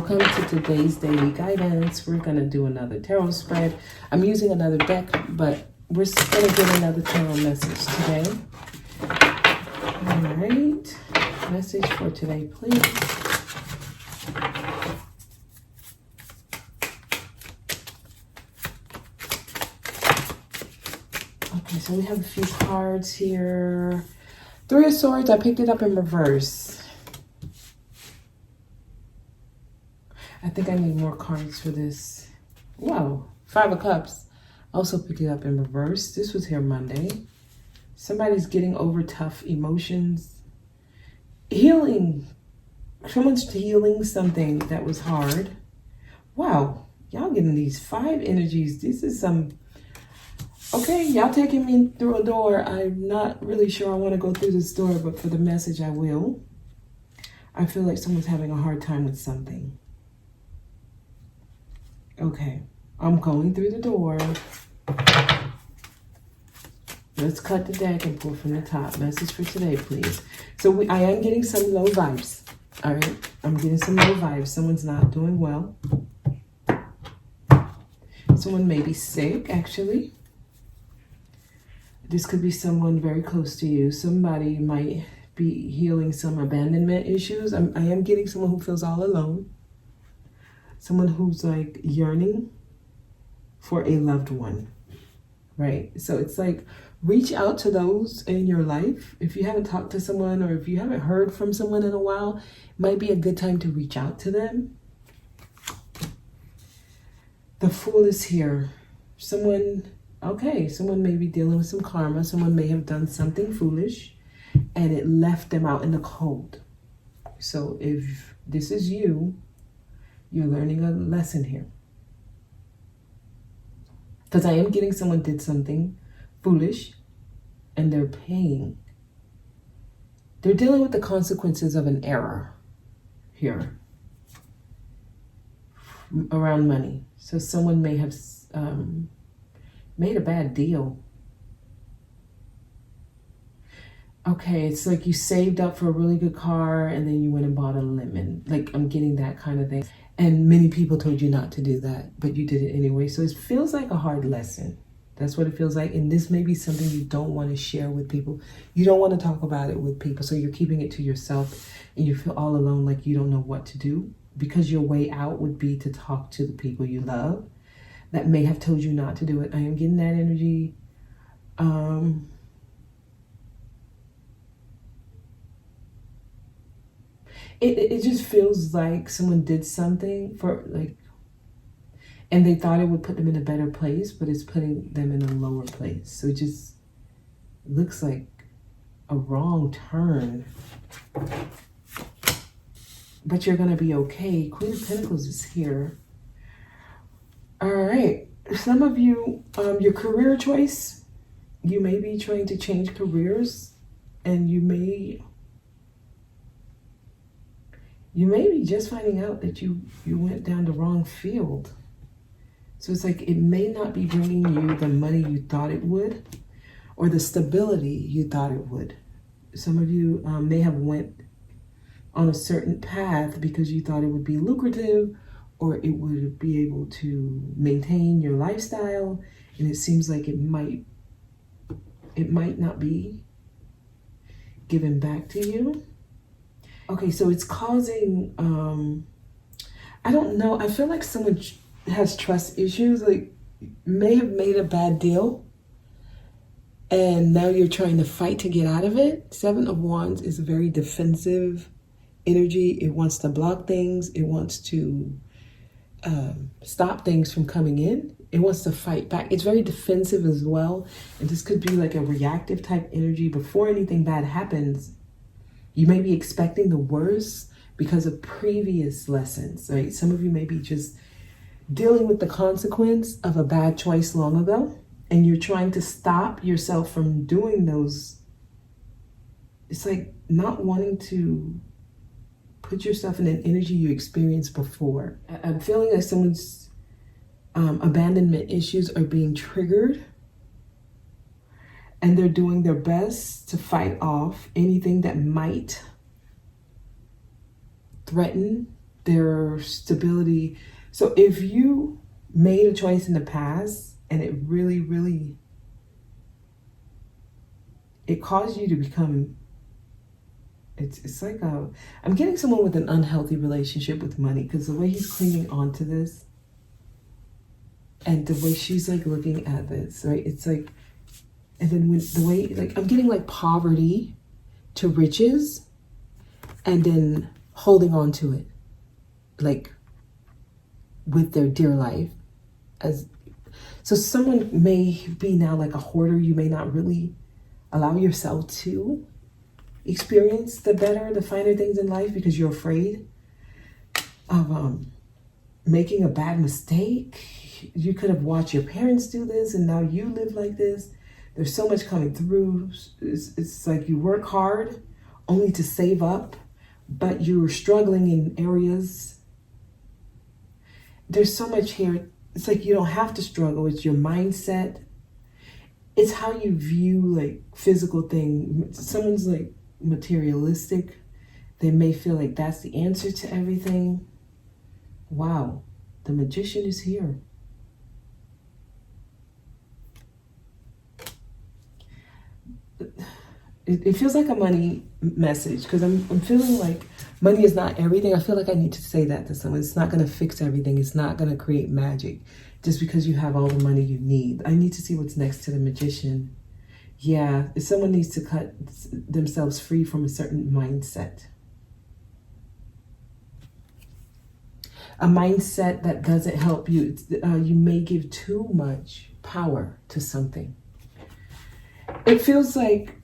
welcome to today's daily guidance. We're going to do another tarot spread. I'm using another deck, but we're going to get another tarot message today. All right. Message for today, please. Okay, so we have a few cards here. Three of Swords. I picked it up in reverse. I think I need more cards for this. Wow, Five of Cups. Also picked it up in reverse. This was here Monday. Somebody's getting over tough emotions. Healing. Someone's healing something that was hard. Wow, y'all getting these 5 energies. This is some... Okay, y'all taking me through a door. I'm not really sure I want to go through this door, but for the message, I will. I feel like someone's having a hard time with something. Okay, I'm going through the door. Let's cut the deck and pull from the top. Message for today, please. So I am getting some low vibes. All right, I'm getting some low vibes. Someone's not doing well. Someone may be sick, actually. This could be someone very close to you. Somebody might be healing some abandonment issues. I am getting someone who feels all alone. Someone who's like yearning for a loved one, right? So it's like, reach out to those in your life. If you haven't talked to someone or if you haven't heard from someone in a while, it might be a good time to reach out to them. The Fool is here. Someone may be dealing with some karma. Someone may have done something foolish and it left them out in the cold. So if this is you, you're learning a lesson here. Because I am getting someone did something foolish and they're paying. They're dealing with the consequences of an error here around money. So someone may have made a bad deal. Okay, it's like you saved up for a really good car and then you went and bought a lemon. Like, I'm getting that kind of thing. And many people told you not to do that, but you did it anyway. So it feels like a hard lesson. That's what it feels like. And this may be something you don't want to share with people. You don't want to talk about it with people. So you're keeping it to yourself and you feel all alone, like you don't know what to do. Because your way out would be to talk to the people you love that may have told you not to do it. I am getting that energy. It just feels like someone did something for like, and they thought it would put them in a better place, but it's putting them in a lower place. So it just looks like a wrong turn. But you're gonna be okay. Queen of Pentacles is here. All right, some of you, your career choice, you may be trying to change careers and you may be just finding out that you went down the wrong field. So it's like it may not be bringing you the money you thought it would or the stability you thought it would. Some of you may have went on a certain path because you thought it would be lucrative or it would be able to maintain your lifestyle, and it seems like it might not be given back to you. Okay, so it's causing, I don't know, I feel like someone has trust issues, like may have made a bad deal and now you're trying to fight to get out of it. 7 of Wands is a very defensive energy. It wants to block things. It wants to stop things from coming in. It wants to fight back. It's very defensive as well. And this could be like a reactive type energy. Before anything bad happens, you may be expecting the worst because of previous lessons, right? Some of you may be just dealing with the consequence of a bad choice long ago, and you're trying to stop yourself from doing those. It's like not wanting to put yourself in an energy you experienced before. I'm feeling like someone's abandonment issues are being triggered and they're doing their best to fight off anything that might threaten their stability. So if you made a choice in the past and it really, really, it caused you to become, it's like I'm getting someone with an unhealthy relationship with money, because the way he's clinging on to this and the way she's like looking at this, right? It's like, and then when the way, like, I'm getting like poverty to riches and then holding on to it, like with their dear life. So someone may be now like a hoarder. You may not really allow yourself to experience the finer things in life because you're afraid of making a bad mistake. You could have watched your parents do this and now you live like this. There's so much coming through. It's like you work hard only to save up, but you're struggling in areas. There's so much here. It's like you don't have to struggle. It's your mindset. It's how you view like physical things. Someone's like materialistic. They may feel like that's the answer to everything. Wow, the magician is here. It feels like a money message, because I'm feeling like money is not everything. I feel like I need to say that to someone. It's not going to fix everything. It's not going to create magic just because you have all the money you need. I need to see what's next to the magician. Yeah, if someone needs to cut themselves free from a certain mindset. A mindset that doesn't help you. You may give too much power to something. It feels like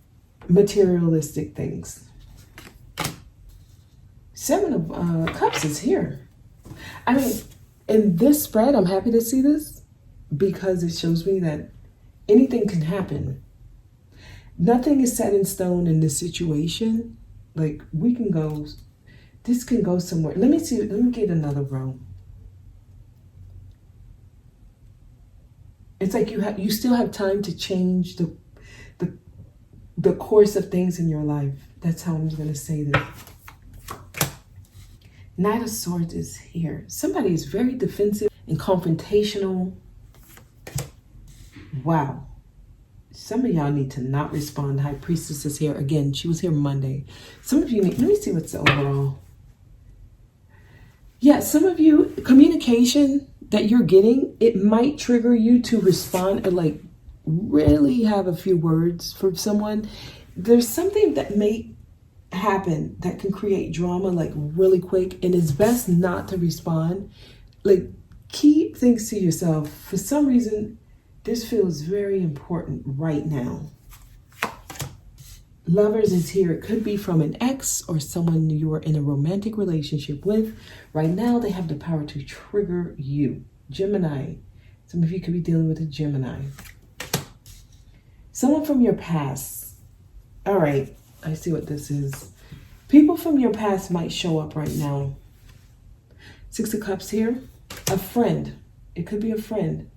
materialistic things. Seven of Cups is here. I mean, in this spread, I'm happy to see this because it shows me that anything can happen. Nothing is set in stone in this situation. Like, we can go, this can go somewhere. Let me see, let me get another row. It's like you still have time to change the course of things in your life. That's how I'm going to say this. Knight of Swords is here. Somebody is very defensive and confrontational. Wow. Some of y'all need to not respond. High Priestess is here. Again, she was here Monday. Some of you need, let me see what's the overall. Yeah, some of you, communication that you're getting, it might trigger you to respond and like really have a few words for someone. There's something that may happen that can create drama like really quick, and it's best not to respond. Like, keep things to yourself. For some reason, this feels very important right now. Lovers is here. It could be from an ex or someone you are in a romantic relationship with. Right now, they have the power to trigger you. Gemini. Some of you could be dealing with a Gemini. Someone from your past. All right, I see what this is. People from your past might show up right now. Six of Cups here. A friend. It could be a friend.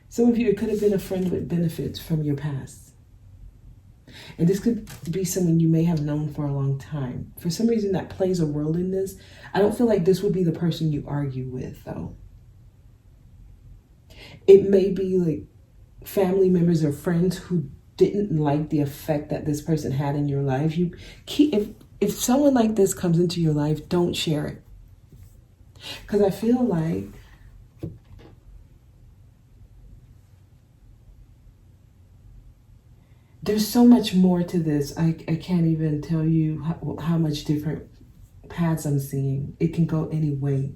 Some of you, it could have been a friend with benefits from your past. And this could be someone you may have known for a long time. For some reason, that plays a role in this. I don't feel like this would be the person you argue with, though. It may be like family members or friends who didn't like the effect that this person had in your life. You keep, if someone like this comes into your life, don't share it. Because I feel like there's so much more to this. I can't even tell you how much different paths I'm seeing. It can go any way.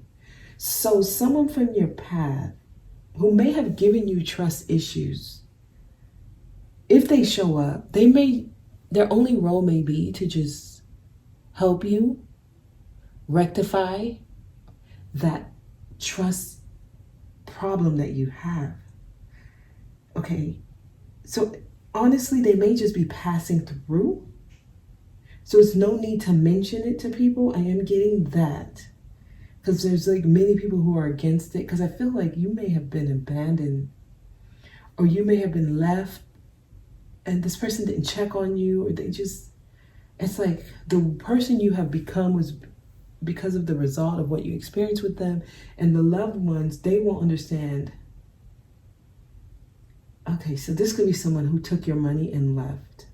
So someone from your path who may have given you trust issues, if they show up, their only role may be to just help you rectify that trust problem that you have. Okay, so honestly, they may just be passing through. So it's no need to mention it to people. I am getting that. Because there's like many people who are against it. Because I feel like you may have been abandoned. Or you may have been left. And this person didn't check on you. Or they just, it's like the person you have become was because of the result of what you experience with them. And the loved ones, they won't understand. Okay, so this could be someone who took your money and left.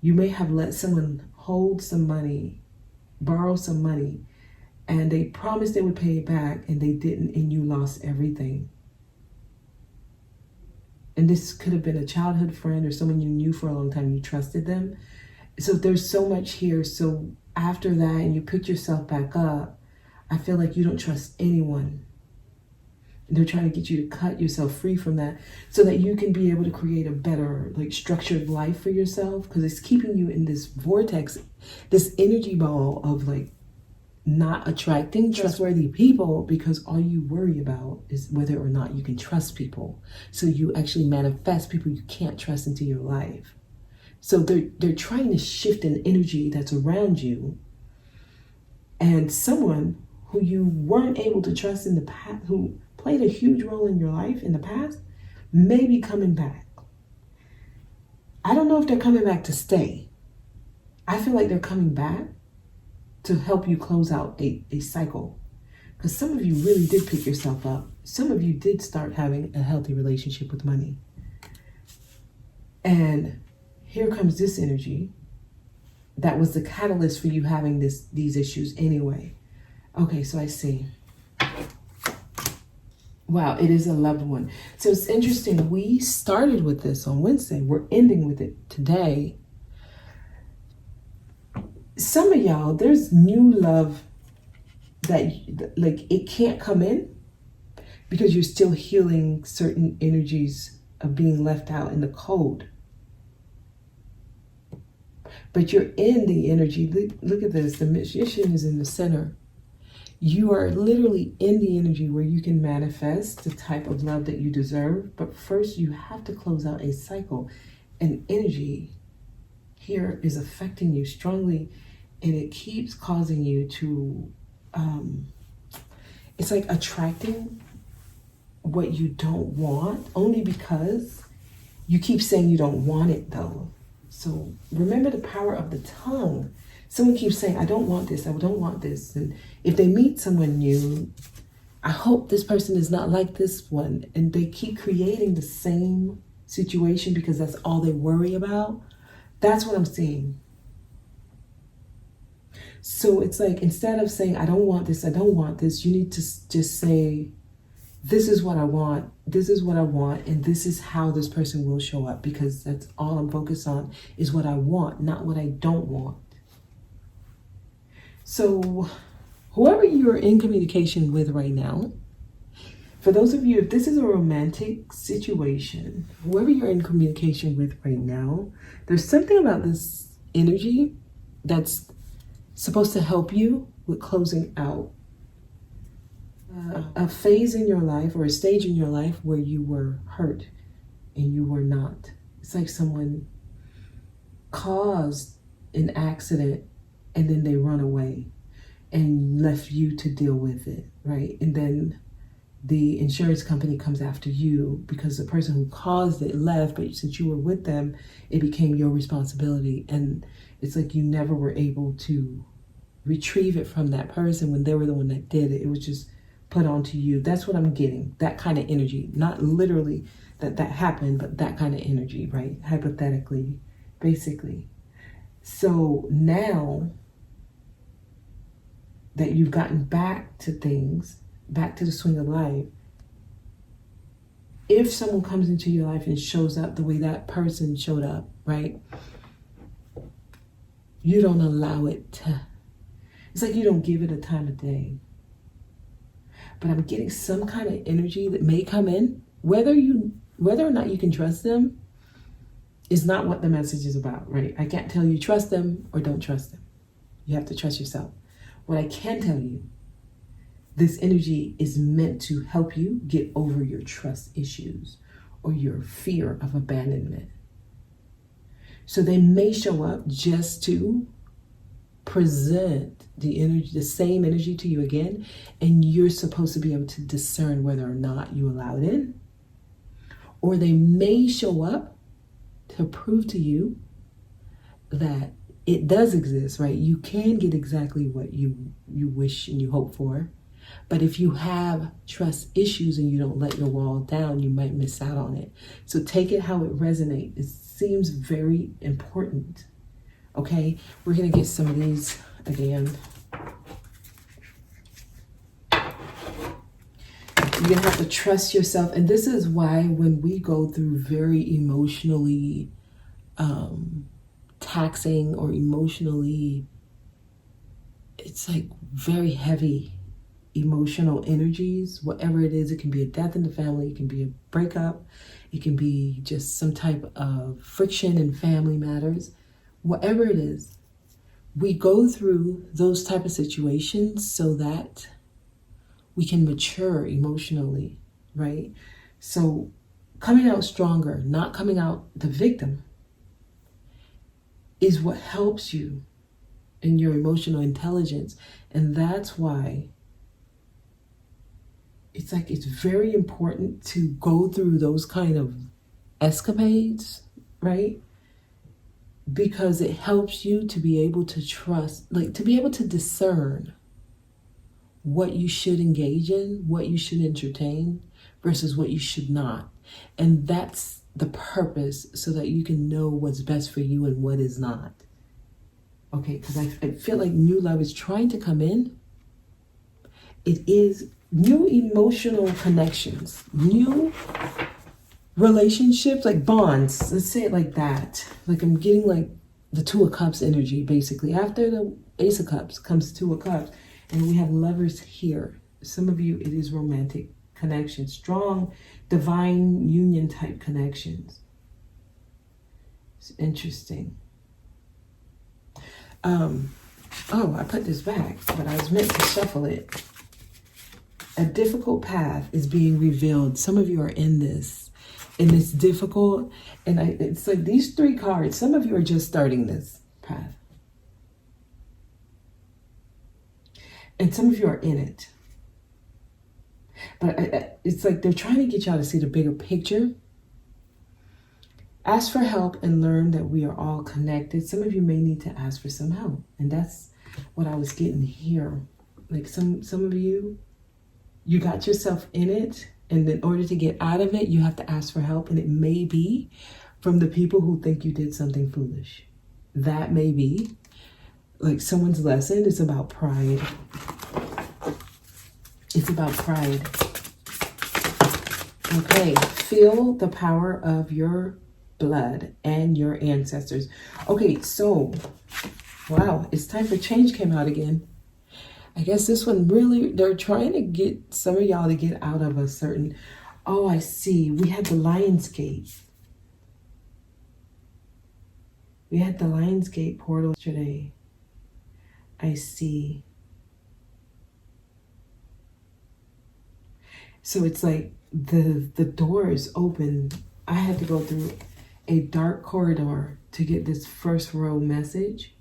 You may have let someone hold some money, borrow some money, and they promised they would pay it back, and they didn't, and you lost everything. And this could have been a childhood friend or someone you knew for a long time. You trusted them. So there's so much here. So after that, and you pick yourself back up, I feel like you don't trust anyone. They're trying to get you to cut yourself free from that so that you can be able to create a better, like, structured life for yourself, because it's keeping you in this vortex, this energy ball of, like, not attracting trustworthy people, because all you worry about is whether or not you can trust people. So you actually manifest people you can't trust into your life. So they're trying to shift an energy that's around you, and someone who you weren't able to trust in the past, who played a huge role in your life in the past, may be coming back. I don't know if they're coming back to stay. I feel like they're coming back to help you close out a cycle. Because some of you really did pick yourself up. Some of you did start having a healthy relationship with money. And here comes this energy that was the catalyst for you having these issues anyway. Okay, so I see. Wow, it is a loved one. So it's interesting. We started with this on Wednesday. We're ending with it today. Some of y'all, there's new love that, like, it can't come in because you're still healing certain energies of being left out in the cold. But you're in the energy. Look at this. The magician is in the center. You are literally in the energy where you can manifest the type of love that you deserve. But first, you have to close out a cycle. And energy here is affecting you strongly. And it keeps causing you to, it's like attracting what you don't want, only because you keep saying you don't want it though. So remember the power of the tongue. Someone keeps saying, I don't want this, I don't want this. And if they meet someone new, I hope this person is not like this one. And they keep creating the same situation because that's all they worry about. That's what I'm seeing. So it's like, instead of saying, I don't want this, I don't want this, you need to just say, this is what I want, this is what I want, and this is how this person will show up, because that's all I'm focused on is what I want, not what I don't want. So whoever you're in communication with right now, for those of you, if this is a romantic situation, whoever you're in communication with right now, there's something about this energy that's supposed to help you with closing out a phase in your life or a stage in your life where you were hurt and you were not. It's like someone caused an accident and then they run away and left you to deal with it, right? And then the insurance company comes after you because the person who caused it left, but since you were with them, it became your responsibility. And it's like you never were able to retrieve it from that person when they were the one that did it. It was just put onto you. That's what I'm getting. That kind of energy. Not literally that happened, but that kind of energy, right? Hypothetically, basically. So now that you've gotten back to things, back to the swing of life, if someone comes into your life and shows up the way that person showed up, right? You don't allow it to, it's like you don't give it a time of day. But I'm getting some kind of energy that may come in, whether or not you can trust them is not what the message is about, right? I can't tell you trust them or don't trust them. You have to trust yourself. What I can tell you, this energy is meant to help you get over your trust issues or your fear of abandonment. So they may show up just to present the energy, the same energy to you again, and you're supposed to be able to discern whether or not you allow it in. Or they may show up to prove to you that it does exist, right? You can get exactly what you wish and you hope for. But if you have trust issues and you don't let your wall down, you might miss out on it. So take it how it resonates. It seems very important. Okay, we're going to get some of these again. You're going to have to trust yourself. And this is why when we go through very emotionally taxing or emotionally, it's like very heavy emotional energies, whatever it is, it can be a death in the family, it can be a breakup, it can be just some type of friction in family matters, whatever it is, we go through those type of situations so that we can mature emotionally, right? So coming out stronger, not coming out the victim, is what helps you in your emotional intelligence. And that's why it's like it's very important to go through those kind of escapades, right? Because it helps you to be able to trust, like to be able to discern what you should engage in, what you should entertain versus what you should not. And that's the purpose, so that you can know what's best for you and what is not. Okay, because I feel like new love is trying to come in. It is new emotional connections, new relationships, like bonds. Let's say it like that. Like I'm getting like the Two of Cups energy, basically. After the Ace of Cups comes Two of Cups, and we have Lovers here. Some of you, it is romantic connections, strong divine union type connections. It's interesting. Oh, I put this back, but I was meant to shuffle it. A difficult path is being revealed. Some of you are in this, and it's difficult. And it's like these three cards, some of you are just starting this path. And some of you are in it. But it's like they're trying to get y'all to see the bigger picture. Ask for help and learn that we are all connected. Some of you may need to ask for some help. And that's what I was getting here. Like some of you, you got yourself in it. And in order to get out of it, you have to ask for help. And it may be from the people who think you did something foolish. That may be. Like someone's lesson is about pride. It's about pride. Okay, feel the power of your blood and your ancestors. Okay, so, wow, it's time for change came out again. I guess this one really, they're trying to get some of y'all to get out of a certain, oh, I see. We had the Lionsgate. We had the Lionsgate portal today. I see. So it's like the door is open. I had to go through a dark corridor to get this first row message.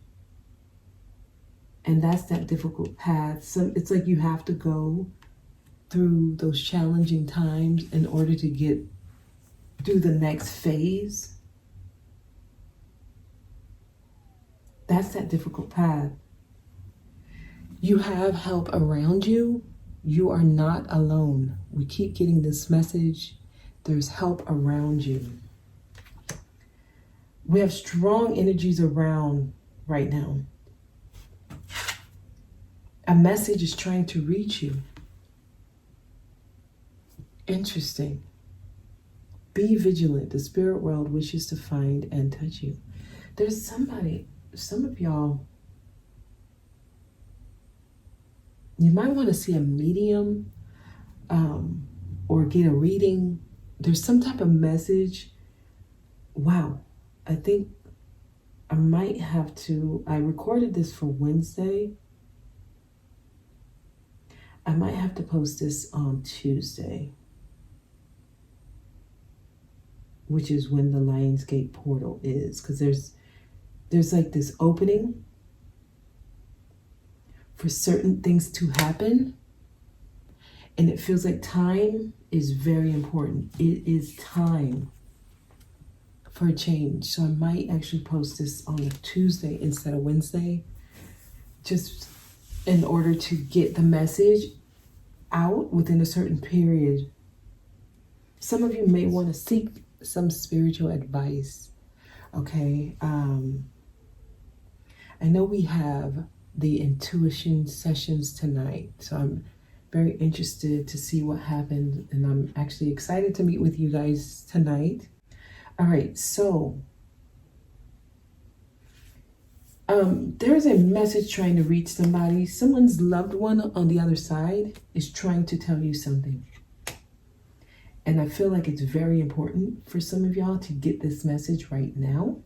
And that's that difficult path. So it's like you have to go through those challenging times in order to get through the next phase. That's that difficult path. You have help around you. You are not alone. We keep getting this message. There's help around you. We have strong energies around right now. A message is trying to reach you. Interesting. Be vigilant. The spirit world wishes to find and touch you. There's somebody, some of y'all, you might want to see a medium or get a reading. There's some type of message. Wow. I think I might have to, I recorded this for Wednesday. I might have to post this on Tuesday, which is when the Lionsgate portal is, because there's like this opening for certain things to happen, and it feels like time is very important. It is time. for a change. So I might actually post this on a Tuesday instead of Wednesday, just in order to get the message out within a certain period. Some of you may want to seek some spiritual advice. Okay. I know we have the intuition sessions tonight, so I'm very interested to see what happened, and I'm actually excited to meet with you guys tonight. All right, so there's a message trying to reach somebody. Someone's loved one on the other side is trying to tell you something. And I feel like it's very important for some of y'all to get this message right now.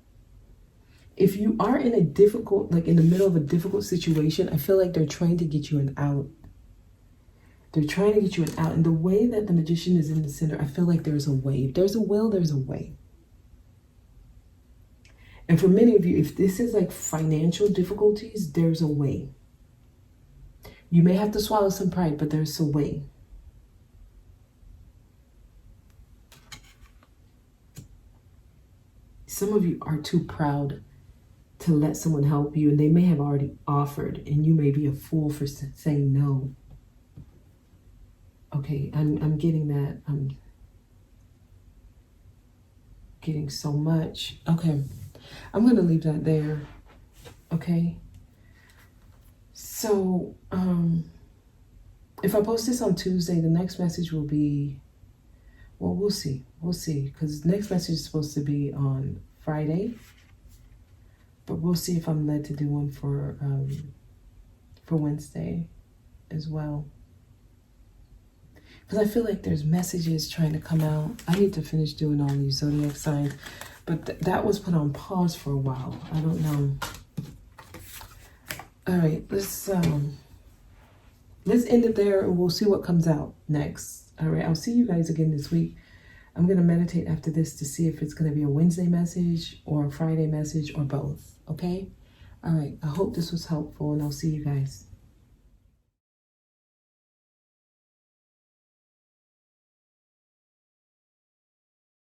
If you are in a difficult, like in the middle of a difficult situation, I feel like they're trying to get you an out. They're trying to get you an out. And the way that the magician is in the center, I feel like there's a way. If there's a will, there's a way. And for many of you, if this is like financial difficulties, there's a way. You may have to swallow some pride, but there's a way. Some of you are too proud to let someone help you, and they may have already offered, and you may be a fool for saying no. Okay, I'm getting that. I'm getting so much. Okay, I'm going to leave that there. Okay. So, if I post this on Tuesday, the next message will be, well, we'll see. We'll see, because the next message is supposed to be on Friday. But we'll see if I'm led to do one for Wednesday as well. Because I feel like there's messages trying to come out. I need to finish doing all these zodiac signs. But that was put on pause for a while. I don't know. All right, let's end it there, and we'll see what comes out next. All right, I'll see you guys again this week. I'm going to meditate after this to see if it's going to be a Wednesday message or a Friday message or both. Okay? All right. I hope this was helpful, and I'll see you guys.